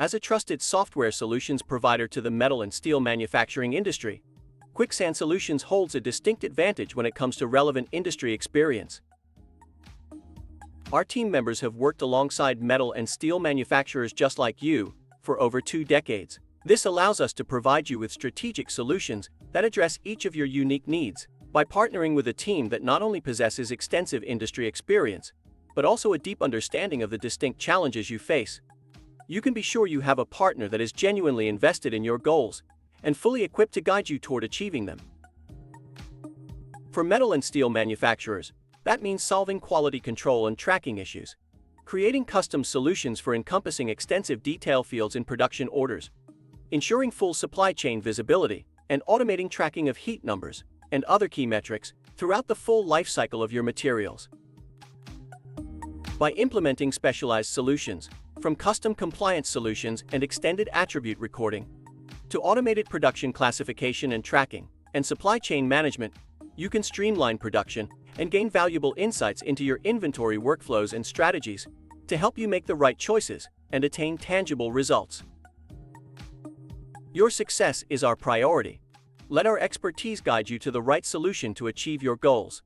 As a trusted software solutions provider to the metal and steel manufacturing industry, Kwixand Solutions holds a distinct advantage when it comes to relevant industry experience. Our team members have worked alongside metal and steel manufacturers just like you for over 2 decades. This allows us to provide you with strategic solutions that address each of your unique needs. By partnering with a team that not only possesses extensive industry experience, but also a deep understanding of the distinct challenges you face, you can be sure you have a partner that is genuinely invested in your goals and fully equipped to guide you toward achieving them. For metal and steel manufacturers, that means solving quality control and tracking issues, creating custom solutions for encompassing extensive detail fields in production orders, ensuring full supply chain visibility, and automating tracking of heat numbers and other key metrics throughout the full life cycle of your materials. By implementing specialized solutions, from custom compliance solutions and extended attribute recording, to automated production classification and tracking, and supply chain management, you can streamline production and gain valuable insights into your inventory workflows and strategies to help you make the right choices and attain tangible results. Your success is our priority. Let our expertise guide you to the right solution to achieve your goals.